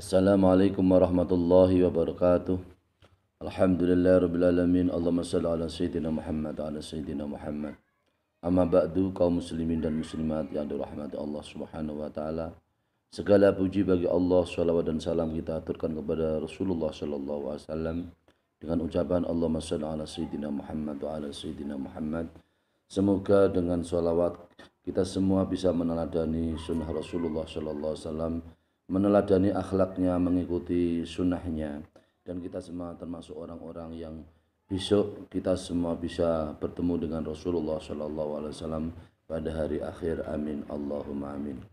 Assalamualaikum warahmatullahi wabarakatuh. Alhamdulillah rabbil alamin. Allahumma shalli ala sayyidina Muhammad wa ala sayyidina Muhammad. Amma ba'du, kaum muslimin dan muslimat yang dirahmati Allah Subhanahu wa taala. Segala puji bagi Allah, shalawat dan salam kita aturkan kepada Rasulullah sallallahu alaihi wasallam dengan ucapan Allahumma shalli ala sayyidina Muhammad wa ala sayyidina Muhammad. Semoga dengan shalawat kita semua bisa meneladani sunnah Rasulullah sallallahu alaihi wasallam, meneladani akhlaknya, mengikuti sunnahnya, dan kita semua termasuk orang-orang yang besok kita semua bisa bertemu dengan Rasulullah SAW pada hari akhir. Amin Allahumma amin.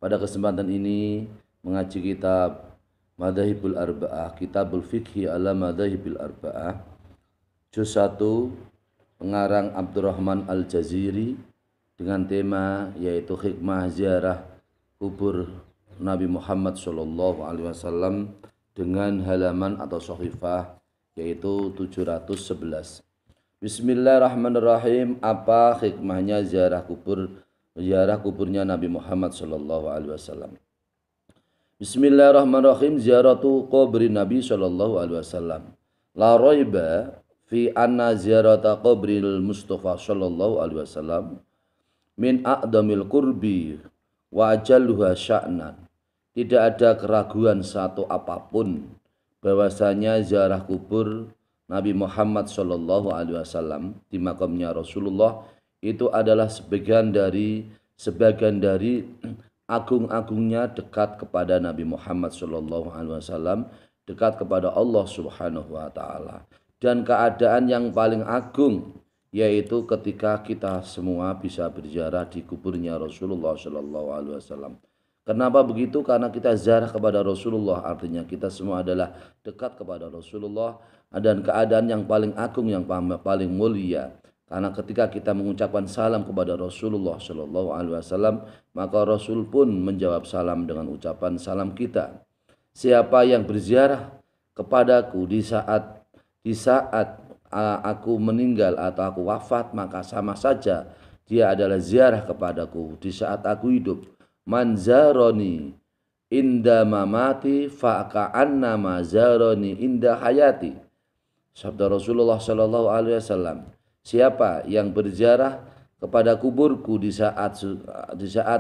Pada kesempatan ini mengaji kitab Madzhabul Arba'ah, Kitabul Fiqhi ala Madzhabil Arba'ah, juz 1, pengarang Abdurrahman Al-Jaziri, dengan tema yaitu hikmah ziarah kubur Nabi Muhammad Shallallahu Alaihi Wasallam, dengan halaman atau sahifah yaitu 711. Bismillahirrahmanirrahim. Apa hikmahnya ziarah kuburnya Nabi Muhammad Shallallahu Alaihi Wasallam? Bismillahirrahmanirrahim. Ziaratu qabri Nabi Shallallahu Alaihi Wasallam. La raiba fi anna ziarata qabril Mustafa Shallallahu Alaihi Wasallam min a'damil qurbi wa ajalluha sya'nan. Tidak ada keraguan satu apapun bahwasanya ziarah kubur Nabi Muhammad sallallahu alaihi wasallam di makamnya Rasulullah itu adalah sebagian dari agung-agungnya dekat kepada Nabi Muhammad sallallahu alaihi wasallam, dekat kepada Allah Subhanahu wa taala, dan keadaan yang paling agung yaitu ketika kita semua bisa berziarah di kuburnya Rasulullah sallallahu alaihi wasallam. Kenapa begitu? Karena kita ziarah kepada Rasulullah, artinya kita semua adalah dekat kepada Rasulullah, dan keadaan yang paling agung, yang paling mulia. Karena ketika kita mengucapkan salam kepada Rasulullah sallallahu alaihi wasallam, maka Rasul pun menjawab salam dengan ucapan salam kita. Siapa yang berziarah kepadaku di saat aku meninggal atau aku wafat, maka sama saja dia adalah ziarah kepadaku di saat aku hidup. Man zaroni inda mamati fa'ka'anna ma zaroni inda hayati. Sabda Rasulullah sallallahu alaihi wasallam, siapa yang berziarah kepada kuburku di saat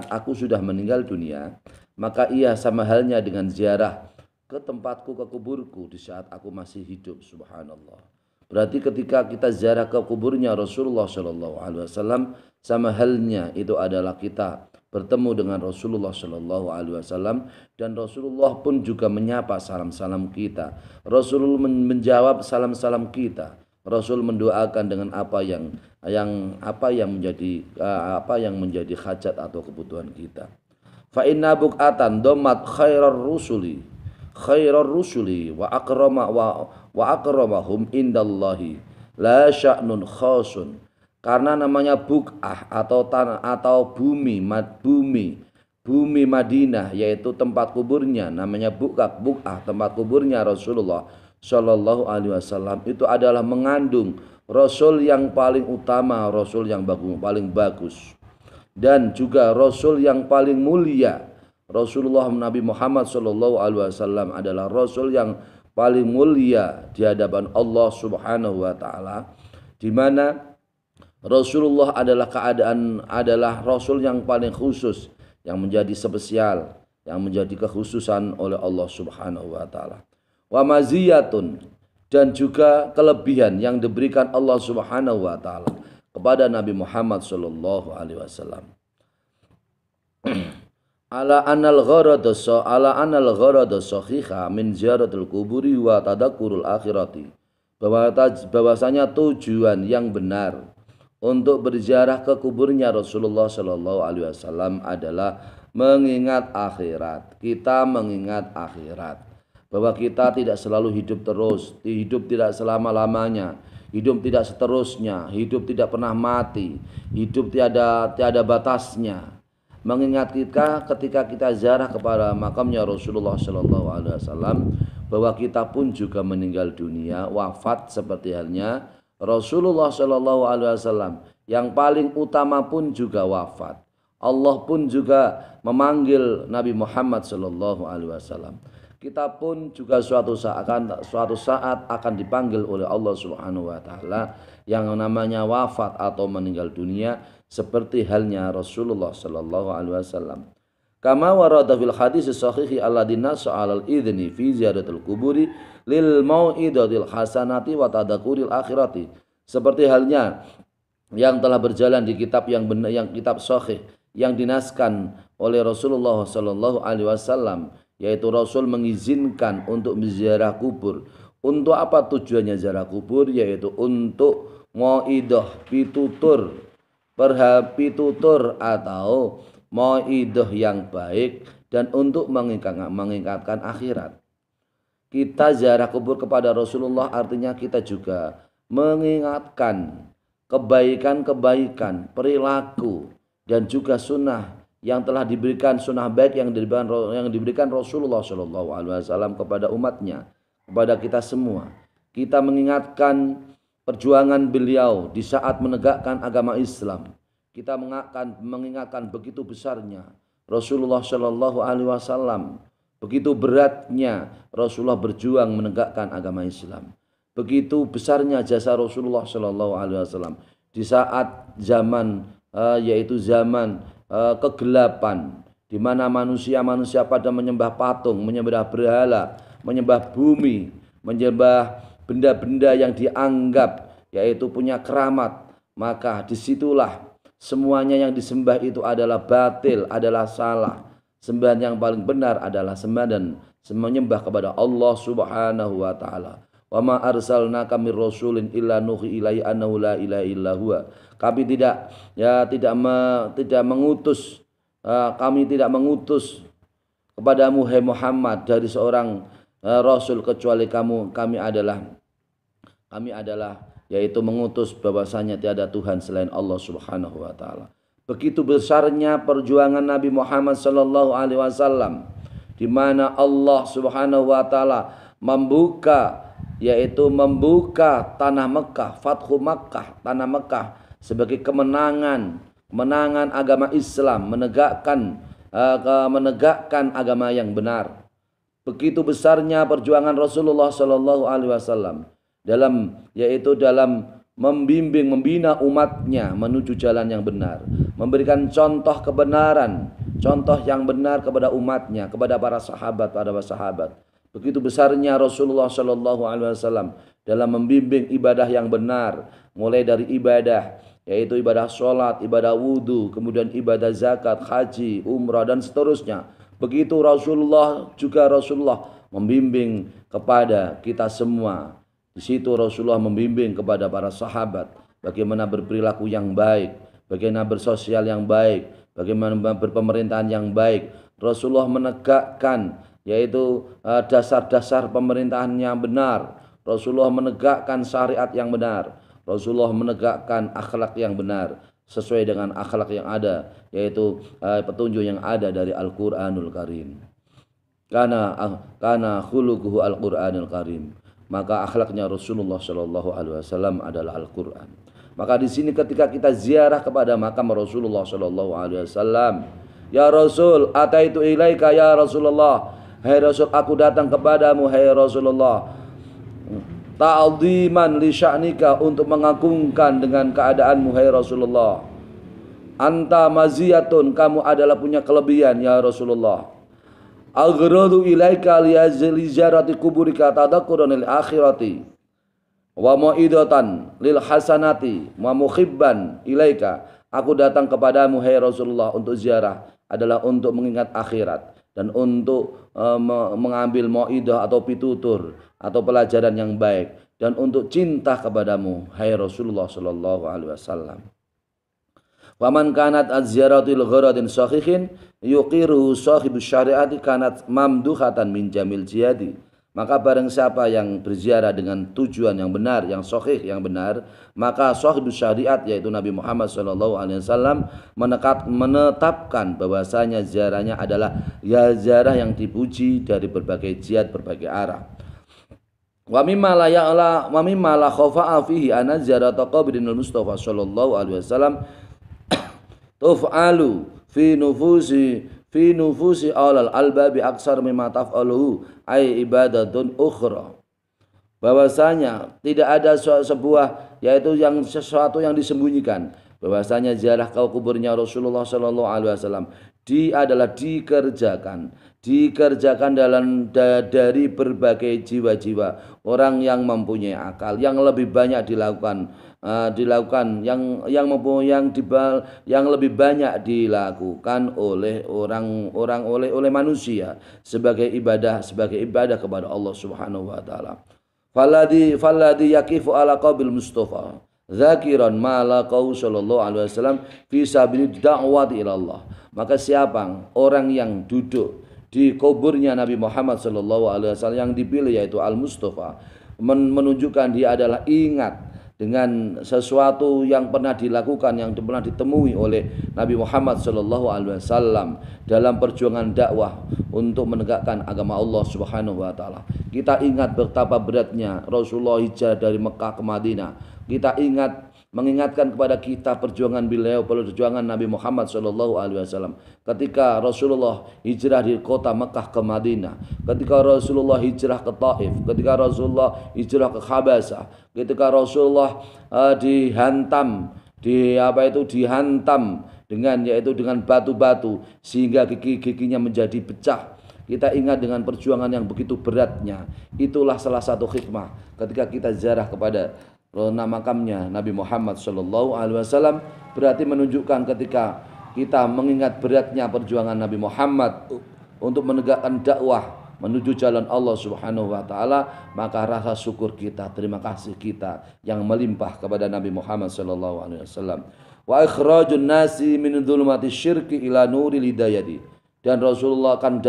aku sudah meninggal dunia, maka ia sama halnya dengan ziarah ke tempatku, ke kuburku di saat aku masih hidup. Subhanallah. Berarti ketika kita ziarah ke kuburnya Rasulullah sallallahu alaihi wasallam, sama halnya itu adalah kita bertemu dengan Rasulullah Shallallahu Alaihi Wasallam, dan Rasulullah pun juga menyapa salam-salam kita. Rasul menjawab salam-salam kita. Rasul mendoakan dengan apa yang menjadi hajat atau kebutuhan kita. Fa inna buqatan domat khairar rusuli wa akramahum indallahi la sya'nun khasun. Karena namanya buk'ah atau tanah atau bumi Madinah, yaitu tempat kuburnya, namanya buk'ah tempat kuburnya Rasulullah Shallallahu Alaihi Wasallam, itu adalah mengandung Rasul yang paling utama, Rasul yang paling bagus, dan juga Rasul yang paling mulia. Rasulullah Nabi Muhammad Shallallahu Alaihi Wasallam adalah Rasul yang paling mulia di hadapan Allah Subhanahu Wa Taala, di mana Rasulullah adalah Rasul yang paling khusus, yang menjadi spesial, yang menjadi kekhususan oleh Allah Subhanahu wa taala. Wa maziyatun, dan juga kelebihan yang diberikan Allah Subhanahu wa taala kepada Nabi Muhammad sallallahu alaihi wasallam. Ala anal gharada sahiha min ziyaratul kuburi wa tadakkurul akhirati. Bahwasanya tujuan yang benar untuk berziarah ke kuburnya Rasulullah Shallallahu Alaihi Wasallam adalah mengingat akhirat. Kita mengingat akhirat, bahwa kita tidak selalu hidup terus, hidup tidak selama-lamanya, hidup tidak seterusnya, hidup tidak pernah mati, hidup tiada batasnya. Mengingat kita ketika kita ziarah kepada makamnya Rasulullah Shallallahu Alaihi Wasallam, bahwa kita pun juga meninggal dunia, wafat seperti halnya Rasulullah Shallallahu Alaihi Wasallam, yang paling utama pun juga wafat. Allah pun juga memanggil Nabi Muhammad Shallallahu Alaihi Wasallam. kita pun juga suatu saat akan dipanggil oleh Allah Subhanahu wa taala yang namanya wafat atau meninggal dunia, seperti halnya Rasulullah sallallahu alaihi wasallam. Kama warada fil hadis sahih alladzi nassa 'alal idzni fi ziyaratil kuburi lil mau'idatil hasanati wa tadzakuril akhirati. Seperti halnya yang telah berjalan di kitab yang benar, yang kitab sahih yang dinaskan oleh Rasulullah sallallahu alaihi wasallam, yaitu Rasul mengizinkan untuk menziarah kubur. Untuk apa tujuannya ziarah kubur? Yaitu untuk mau'idah, pitutur atau mau'idah yang baik, dan untuk mengingatkan akhirat. Kita ziarah kubur kepada Rasulullah artinya kita juga mengingatkan kebaikan-kebaikan, perilaku, dan juga sunnah yang telah diberikan, sunnah baik yang diberikan Rasulullah SAW kepada umatnya, kepada kita semua. Kita mengingatkan perjuangan beliau di saat menegakkan agama Islam. Kita mengingatkan begitu besarnya Rasulullah Shallallahu Alaihi Wasallam, begitu beratnya Rasulullah berjuang menegakkan agama Islam, begitu besarnya jasa Rasulullah Shallallahu Alaihi Wasallam di saat zaman yaitu zaman kegelapan, di mana manusia pada menyembah patung, menyembah berhala, menyembah bumi, menyembah benda-benda yang dianggap yaitu punya keramat. Maka disitulah semuanya yang disembah itu adalah batil, adalah salah. Sembahan yang paling benar adalah sembahan menyembah kepada Allah Subhanahu wa taala. Wa ma arsalnaka mir rasulin illa nuhi ilaihi annahu la ilaha illa huwa. Kami tidak mengutus kepadamu hai Muhammad dari seorang rasul kecuali kami adalah yaitu mengutus bahwasanya tiada Tuhan selain Allah Subhanahu wa taala. Begitu besarnya perjuangan Nabi Muhammad sallallahu alaihi wasallam, di mana Allah Subhanahu wa taala membuka tanah Mekah, Fathu Makkah, tanah Mekah sebagai kemenangan agama Islam, menegakkan agama yang benar. Begitu besarnya perjuangan Rasulullah sallallahu alaihi wasallam dalam membimbing, membina umatnya menuju jalan yang benar, memberikan contoh kebenaran, contoh yang benar kepada umatnya, kepada para sahabat. Begitu besarnya Rasulullah Shallallahu Alaihi Wasallam dalam membimbing ibadah yang benar, mulai dari ibadah yaitu ibadah sholat, ibadah wudhu, kemudian ibadah zakat, haji, umrah, dan seterusnya. Begitu Rasulullah membimbing kepada kita semua. Di situ Rasulullah membimbing kepada para sahabat bagaimana berperilaku yang baik, bagaimana bersosial yang baik, bagaimana berpemerintahan yang baik. Rasulullah menegakkan yaitu dasar-dasar pemerintahan yang benar. Rasulullah menegakkan syariat yang benar. Rasulullah menegakkan akhlak yang benar sesuai dengan akhlak yang ada, yaitu petunjuk yang ada dari Al-Qur'anul Karim. Kana khuluquhu Al-Qur'anul Karim. Maka akhlaknya Rasulullah Shallallahu Alaihi Wasallam adalah Al-Quran. Maka di sini ketika kita ziarah kepada makam Rasulullah Shallallahu Alaihi Wasallam, ya Rasul, ataitu ilaika ya Rasulullah, hai Rasul, aku datang kepadamu hai Rasulullah, ta'ziman li sya'nika, untuk mengagungkan dengan keadaanmu hai Rasulullah. Anta maziyatun, kamu adalah punya kelebihan ya Rasulullah. Aghradu ilaika lijarati kuburika tadakkuran lil akhirati wa mau'idatan lil hasanati wa muhibban ilaika. Aku datang kepadamu hai Rasulullah untuk ziarah adalah untuk mengingat akhirat dan untuk mengambil mau'idah atau pitutur atau pelajaran yang baik, dan untuk cinta kepadamu hai Rasulullah sallallahu alaihi wasallam. Wa man kanat az-ziyaratul gharadin sahihin yuqiruhu sahibus syariati kanat mamduhatan min jamil jihadi. Maka barang siapa yang berziarah dengan tujuan yang benar, yang sahih, yang benar, maka sahibus syariat yaitu Nabi Muhammad SAW menetapkan bahwasanya ziarahnya adalah ziarah yang dipuji dari berbagai jihad, berbagai arah. Wa mimma la khafa'a fihi anna ziyarata qabrin al-Mustafa sallallahu alaihi wasallam tuf'alu fi fi nufusi alal albabi aksar mimma taf'aluhu ay ibadatun ukhra. Bahwasanya tidak ada sebuah yaitu yang sesuatu yang disembunyikan, bahwasanya ziarah ke kuburnya Rasulullah sallallahu alaihi wasallam adalah dikerjakan dari berbagai jiwa-jiwa orang yang mempunyai akal, yang lebih banyak dilakukan yang lebih banyak dilakukan oleh oleh manusia sebagai ibadah kepada Allah Subhanahu wa taala. Falladhi yakifu ala qabil Mustafa zakiran ma laqau sallallahu alaihi wasallam fi sabili da'wati ila Allah. Maka siapa orang yang duduk di kuburnya Nabi Muhammad sallallahu alaihi wasallam yang dipilih yaitu Al-Mustafa, menunjukkan dia adalah ingat dengan sesuatu yang pernah dilakukan, yang pernah ditemui oleh Nabi Muhammad sallallahu alaihi wasallam dalam perjuangan dakwah untuk menegakkan agama Allah Subhanahu wa taala. Kita ingat betapa beratnya Rasulullah hijrah dari Mekah ke Madinah. Kita mengingatkan kepada kita perjuangan Nabi Muhammad sallallahu alaihi wasallam ketika Rasulullah hijrah dari kota Mekah ke Madinah, ketika Rasulullah hijrah ke Taif, ketika Rasulullah hijrah ke Habasah, ketika Rasulullah dihantam dengan batu-batu sehingga gigi-giginya menjadi pecah. Kita ingat dengan perjuangan yang begitu beratnya. Itulah salah satu hikmah ketika kita ziarah kepada makamnya Nabi Muhammad sallallahu alaihi wasallam, berarti menunjukkan ketika kita mengingat beratnya perjuangan Nabi Muhammad untuk menegakkan dakwah menuju jalan Allah Subhanahu wa taala, maka rasa syukur kita, terima kasih kita yang melimpah kepada Nabi Muhammad sallallahu alaihi wasallam. Wa ikhrajun nasi min dhulumati syirki ila nuril hidayati. Dan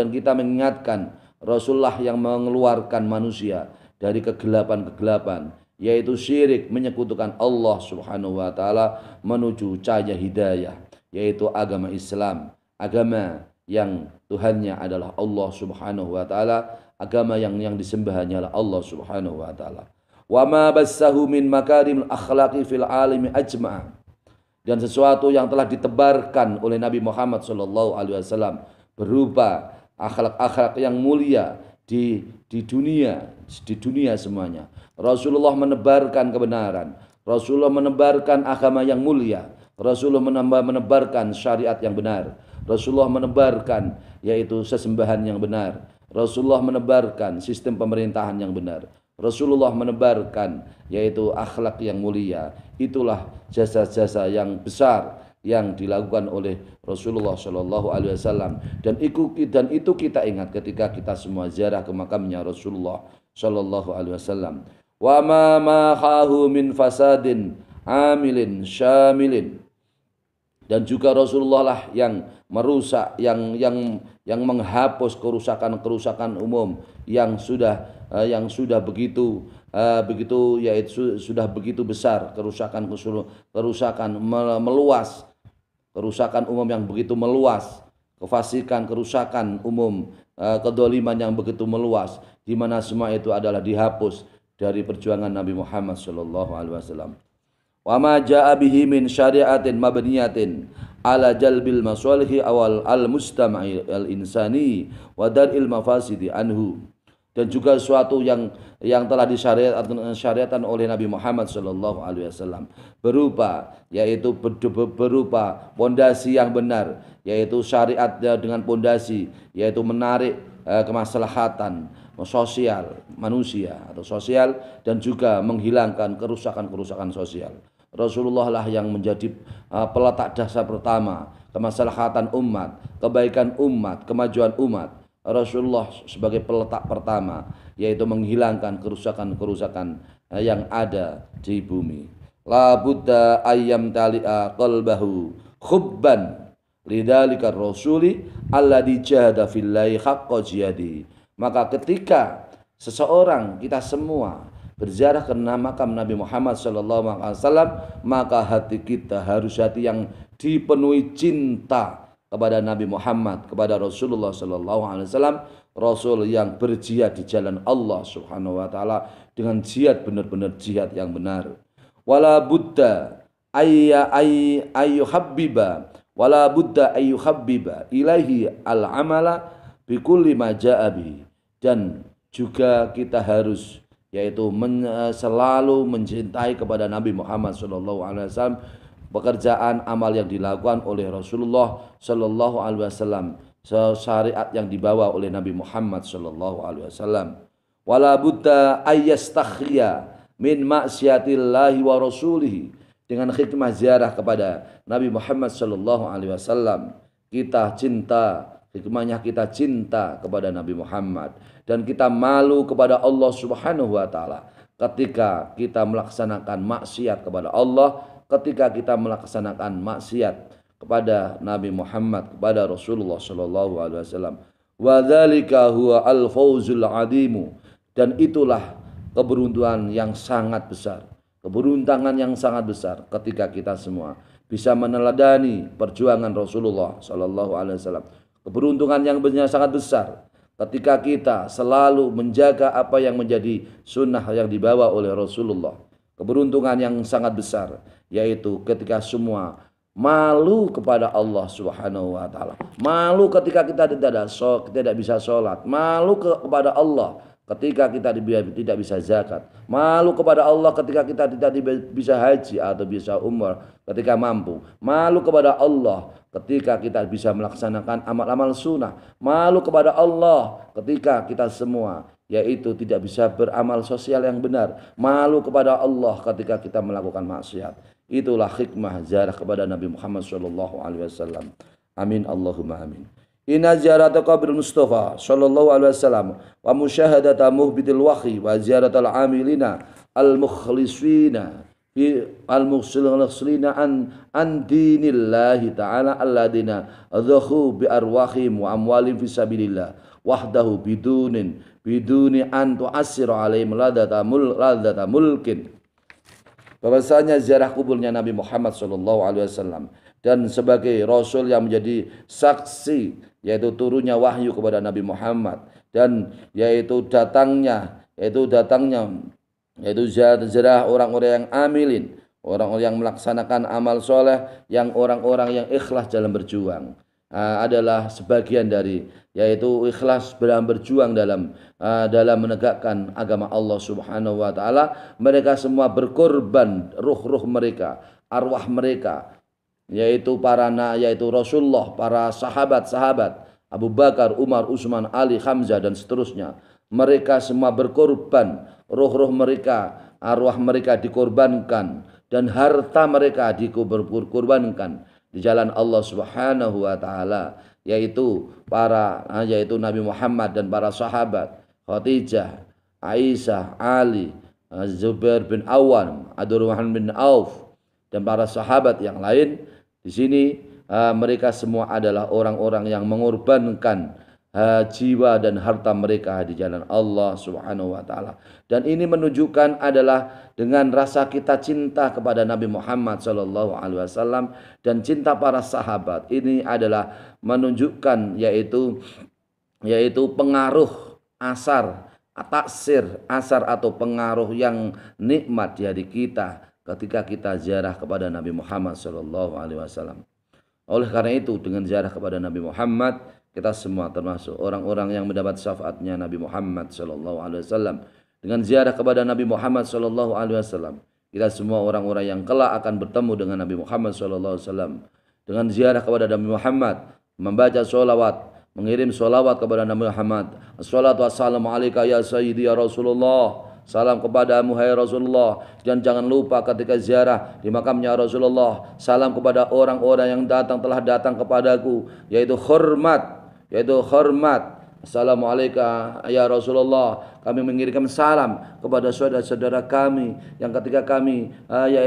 kita mengingatkan Rasulullah yang mengeluarkan manusia dari kegelapan-kegelapan, yaitu syirik, menyekutukan Allah Subhanahu wa taala, menuju cahaya hidayah, yaitu agama Islam, agama yang Tuhannya adalah Allah Subhanahu wa taala, agama yang disembah hanyalah Allah Subhanahu wa taala. Wa ma bassahu min makarimil akhlaqi fil alimi ajma'. Dan sesuatu yang telah ditebarkan oleh Nabi Muhammad sallallahu alaihi wasallam berupa akhlak-akhlak yang mulia di dunia semuanya. Rasulullah menebarkan kebenaran, Rasulullah menebarkan agama yang mulia, Rasulullah menebarkan syariat yang benar, Rasulullah menebarkan yaitu sesembahan yang benar, Rasulullah menebarkan sistem pemerintahan yang benar, Rasulullah menebarkan yaitu akhlak yang mulia. Itulah jasa-jasa yang besar yang dilakukan oleh Rasulullah Shallallahu Alaihi Wasallam, dan itu kita ingat ketika kita semua ziarah ke makamnya Rasulullah Shallallahu Alaihi Wasallam. Wa ma mahahu min fasadin amilin syamilin. Dan juga Rasulullah lah yang merusak, yang menghapus kerusakan umum yang sudah begitu yaitu sudah begitu besar, kerusakan meluas, kerusakan umum yang begitu meluas, kefasikan, kerusakan umum, kedoliman yang begitu meluas, di mana semua itu adalah dihapus dari perjuangan Nabi Muhammad sallallahu alaihi wasallam. Wa ma jaa bihi min syari'atin mabniyatin ala jalbil masalihi awal al-mustama'i al-insani wa dar'il mafasidi anhu. Dan juga suatu yang telah disyariatkan oleh Nabi Muhammad sallallahu alaihi wasallam berupa pondasi yang benar, yaitu syariat dengan pondasi yaitu menarik kemaslahatan sosial manusia atau sosial, dan juga menghilangkan kerusakan sosial. Rasulullah lah yang menjadi peletak dasar pertama kemaslahatan umat, kebaikan umat, kemajuan umat. Rasulullah sebagai peletak pertama yaitu menghilangkan kerusakan yang ada di bumi. La budda ayyam tali'a qalbahu khubban lidzalika rasuli alladzi jahada fillahi haqqa jihadi. Maka ketika seseorang, kita semua berziarah ke makam Nabi Muhammad sallallahu alaihi wasallam, maka hati kita harus hati yang dipenuhi cinta kepada Nabi Muhammad, kepada Rasulullah sallallahu alaihi wasallam, Rasul yang berjihad di jalan Allah Subhanahu wa taala dengan jihad benar-benar jihad yang benar. Wala budda ayyuhabbiba wala budda ayyuhabbiba ilaihi al-amala bikulli ma jaa bihi. Dan juga kita harus yaitu selalu mencintai kepada Nabi Muhammad sallallahu alaihi wasallam, pekerjaan amal yang dilakukan oleh Rasulullah sallallahu alaihi wasallam, syariat yang dibawa oleh Nabi Muhammad sallallahu alaihi wasallam. Wala budda ayyastakhya min maksiatillahi wa rasulihi. Dengan hikmah ziarah kepada Nabi Muhammad sallallahu alaihi wasallam, kita cinta, hikmahnya kita cinta kepada Nabi Muhammad dan kita malu kepada Allah Subhanahu wa taala ketika kita melaksanakan maksiat kepada Allah, ketika kita melaksanakan maksiat kepada Nabi Muhammad, kepada Rasulullah sallallahu alaihi wasallam. Wa dzalika huwa al-fawzul 'azimu. Dan itulah keberuntungan yang sangat besar, keberuntungan yang sangat besar ketika kita semua bisa meneladani perjuangan Rasulullah sallallahu alaihi wasallam. Keberuntungan yang sangat besar ketika kita selalu menjaga apa yang menjadi sunnah yang dibawa oleh Rasulullah. Keberuntungan yang sangat besar yaitu ketika semua malu kepada Allah Subhanahu wa taala. Malu ketika kita tidak bisa sholat, malu kepada Allah ketika kita tidak bisa zakat, malu kepada Allah ketika kita tidak bisa haji atau bisa umrah ketika mampu, malu kepada Allah ketika kita bisa melaksanakan amal-amal sunnah, malu kepada Allah ketika kita semua yaitu tidak bisa beramal sosial yang benar, malu kepada Allah ketika kita melakukan maksiat. Itulah hikmah ziarah kepada Nabi Muhammad sallallahu alaihi wasallam. Amin Allahumma amin. Inna ziyarata qabril Mustafa sallallahu alaihi wasallam wa musyahadata muhbitil wahyi wa ziyaratal amilina al-mukhlisina fi al-mukhlisina an dinillahi ta'ala alladina adzahu bi arwahim wa amwalim fi sabilillah wahdahu biduni an tu'assira alaihim ladata mulkin. Bahwasanya ziarah kuburnya Nabi Muhammad sallallahu alaihi wasallam dan sebagai Rasul yang menjadi saksi yaitu turunnya wahyu kepada Nabi Muhammad dan yaitu datangnya ziarah orang-orang yang amilin, orang-orang yang melaksanakan amal soleh, yang orang-orang yang ikhlas dalam berjuang, adalah sebagian dari yaitu ikhlas dalam berjuang dalam menegakkan agama Allah Subhanahu wa taala. Mereka semua berkorban ruh-ruh mereka, arwah mereka, yaitu yaitu Rasulullah, para sahabat-sahabat Abu Bakar, Umar, Utsman, Ali, Hamzah dan seterusnya. Mereka semua berkorban, ruh-ruh mereka, arwah mereka dikorbankan dan harta mereka dikorbankan di jalan Allah Subhanahu wa taala, yaitu Nabi Muhammad dan para sahabat, Khadijah, Aisyah, Ali, Zubair bin Awam, Abdurrahman bin Auf dan para sahabat yang lain. Di sini mereka semua adalah orang-orang yang mengorbankan jiwa dan harta mereka di jalan Allah Subhanahu wa taala. Dan ini menunjukkan adalah dengan rasa kita cinta kepada Nabi Muhammad sallallahu alaihi wasallam dan cinta para sahabat. Ini adalah menunjukkan yaitu pengaruh taksir atau pengaruh yang nikmat di hati kita ketika kita ziarah kepada Nabi Muhammad sallallahu alaihi wasallam. Oleh karena itu, dengan ziarah kepada Nabi Muhammad, kita semua termasuk orang-orang yang mendapat syafaatnya Nabi Muhammad sallallahu alaihi wasallam. Dengan ziarah kepada Nabi Muhammad sallallahu alaihi wasallam, kita semua orang-orang yang kelak akan bertemu dengan Nabi Muhammad sallallahu alaihi wasallam. Dengan ziarah kepada Nabi Muhammad, membaca sholawat, mengirim sholawat kepada Nabi Muhammad. Assalatu wassalamu alaika ya sayyidi ya Rasulullah. Salam kepadamu hai Rasulullah. Dan jangan lupa ketika ziarah di makamnya Rasulullah, salam kepada orang-orang yang telah datang kepadaku, yaitu hormat. Assalamualaikum ya Rasulullah. Kami mengirimkan salam kepada saudara-saudara kami yang ketika kami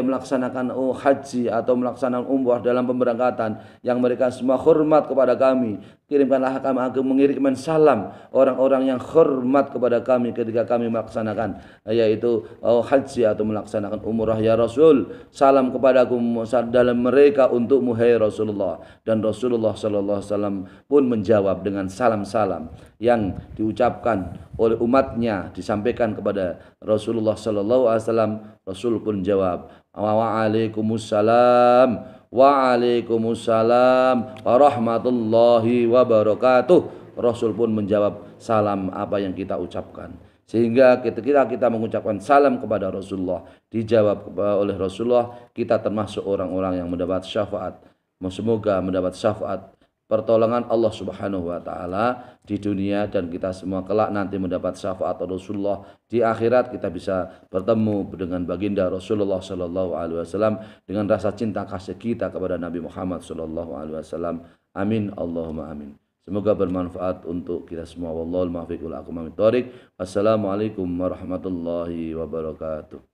melaksanakan haji atau melaksanakan umrah dalam pemberangkatan, yang mereka semua hormat kepada kami. Kirimkanlah kami akan mengirimkan salam orang-orang yang hormat kepada kami ketika kami melaksanakan yaitu haji atau melaksanakan umrah ya Rasul. Salam kepadaku dalam mereka untukmu hai Rasulullah. Dan Rasulullah sallallahu alaihi wasallam pun menjawab dengan salam-salam yang diucapkan oleh umatnya, disampaikan kepada Rasulullah sallallahu alaihi wasallam. Rasul pun jawab, waalaikumsalam Waalaikumsalam warahmatullahi wabarakatuh. Rasul pun menjawab salam apa yang kita ucapkan. Sehingga ketika kita mengucapkan salam kepada Rasulullah, dijawab oleh Rasulullah, kita termasuk orang-orang yang mendapat syafaat. Semoga mendapat syafaat pertolongan Allah Subhanahu wa taala di dunia, dan kita semua kelak nanti mendapat syafaat Rasulullah di akhirat. Kita bisa bertemu dengan baginda Rasulullah sallallahu alaihi wasallam dengan rasa cinta kasih kita kepada Nabi Muhammad sallallahu alaihi wasallam. Amin Allahumma amin. Semoga bermanfaat untuk kita semua. Wallahul muwaffiq wal aqwamit thoriq. Wassalamualaikum warahmatullahi wabarakatuh.